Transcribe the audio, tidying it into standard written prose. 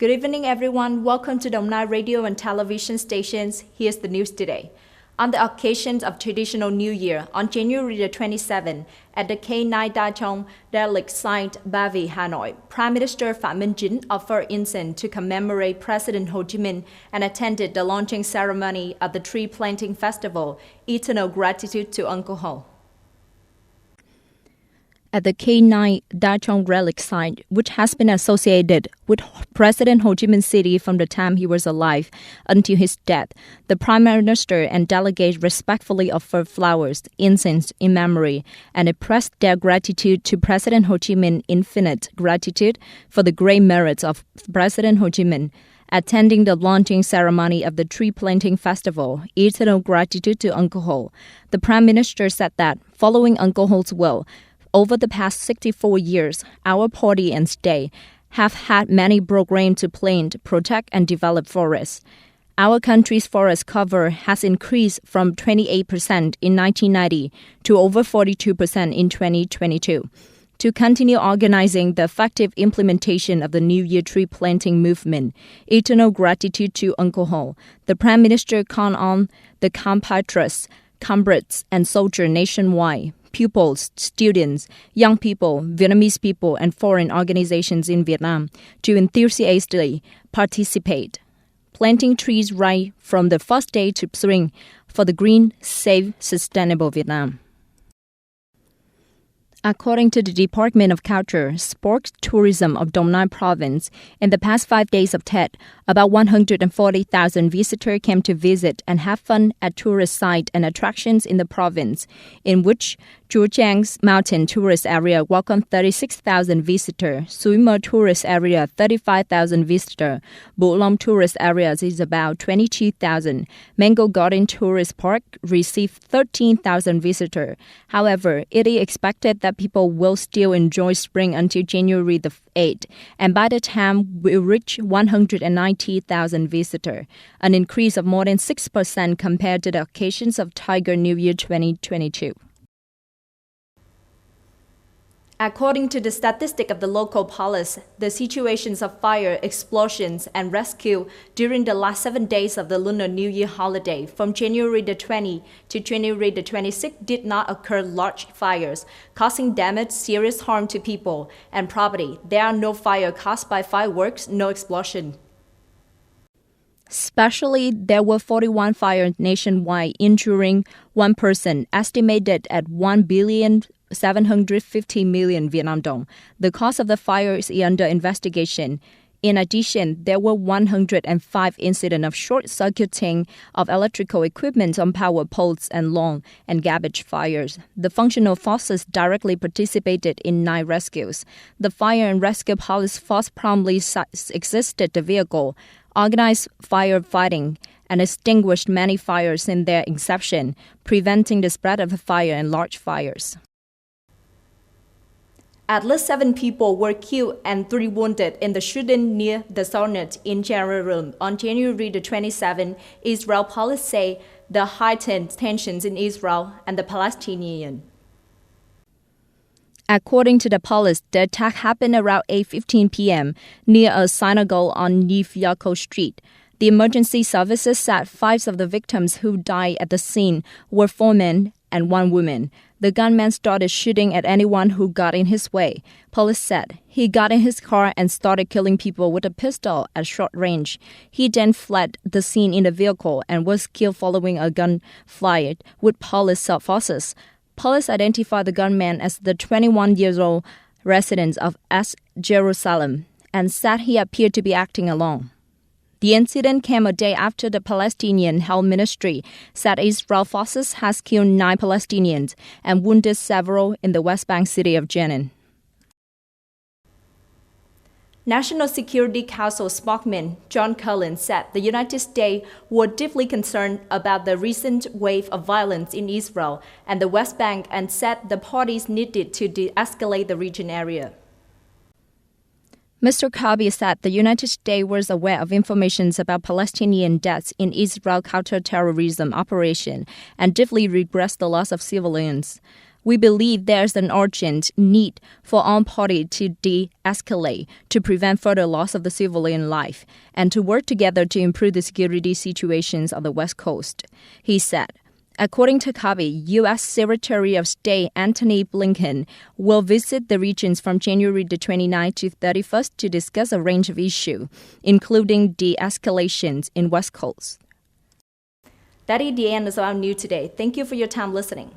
Good evening, everyone. Welcome to Đồng Nai radio and television stations. Here's the news today. On the occasion of traditional New Year, on January the 27th, at the K9 Da Trong derelict site, Ba Vì, Hanoi, Prime Minister Phạm Minh Chính offered incense to commemorate President Ho Chi Minh and attended the launching ceremony of the tree planting festival, Eternal Gratitude to Uncle Ho. At the K9 Da Trong relic site, which has been associated with President Ho Chi Minh City from the time he was alive until his death, the Prime Minister and delegates respectfully offered flowers, incense in memory, and expressed their gratitude to President Ho Chi Minh, infinite gratitude for the great merits of President Ho Chi Minh. Attending the launching ceremony of the tree planting festival, Eternal Gratitude to Uncle Ho, the Prime Minister said that, following Uncle Ho's will, over the past 64 years, our party and state have had many programs to plant, protect, and develop forests. Our country's forest cover has increased from 28% in 1990 to over 42% in 2022. To continue organizing the effective implementation of the New Year tree planting movement, Eternal Gratitude to Uncle Ho, the Prime Minister called on the compatriots, comrades, and soldiers nationwide, pupils, students, young people, Vietnamese people, and foreign organizations in Vietnam to enthusiastically participate, planting trees right from the first day to spring for the green, safe, sustainable Vietnam. According to the Department of Culture, Sports Tourism of Đồng Nai Province, in the past 5 days of Tet, about 140,000 visitors came to visit and have fun at tourist sites and attractions in the province, in which Chua Chang's mountain tourist area welcomed 36,000 visitors, Suối Mơ tourist area 35,000 visitors, Bộ Long tourist areas is about 22,000. Mango Garden Tourist Park received 13,000 visitors. However, it is expected that people will still enjoy spring until January the 8th, and by the time we'll reach 190,000 visitors, an increase of more than 6% compared to the occasions of Tiger New Year 2022. According to the statistic of the local police, the situations of fire, explosions, and rescue during the last 7 days of the Lunar New Year holiday from January the 20th to January the 26th did not occur large fires, causing damage, serious harm to people and property. There are no fire caused by fireworks, no explosion. Especially, there were 41 fires nationwide, injuring one person, estimated at 1,750 million Vietnam dong. The cause of the fire is under investigation. In addition, there were 105 incidents of short-circuiting of electrical equipment on power poles and lawn and garbage fires. The functional forces directly participated in 9 rescues. The fire and rescue police force promptly exited the vehicle, organized firefighting, and extinguished many fires in their inception, preventing the spread of the fire and large fires. At least 7 people were killed and 3 wounded in the shooting near the Sonnet in Jerusalem on January the 27th. Israel police say the heightened tensions in Israel and the Palestinians. According to the police, the attack happened around 8:15 p.m. near a synagogue on Neve Yaakov Street. The emergency services said 5 of the victims who died at the scene were 4 men and 1 woman. The gunman started shooting at anyone who got in his way. Police said he got in his car and started killing people with a pistol at short range. He then fled the scene in a vehicle and was killed following a gunfight with police forces. Police identified the gunman as the 21-year-old resident of East Jerusalem and said he appeared to be acting alone. The incident came a day after the Palestinian Health Ministry said Israel forces has killed 9 Palestinians and wounded several in the West Bank city of Jenin. National Security Council spokesman John Collins said the United States were deeply concerned about the recent wave of violence in Israel and the West Bank and said the parties needed to de-escalate the region area. Mr. Kirby said the United States was aware of information about Palestinian deaths in Israel counter-terrorism operation and deeply regrets the loss of civilians. We believe there's an urgent need for all parties to de-escalate, to prevent further loss of the civilian life, and to work together to improve the security situations on the West Coast, he said. According to Kabi, U.S. Secretary of State Antony Blinken will visit the regions from January the 29th to 31st to discuss a range of issues, including de-escalations in West Coast. That is the end of our news today. Thank you for your time listening.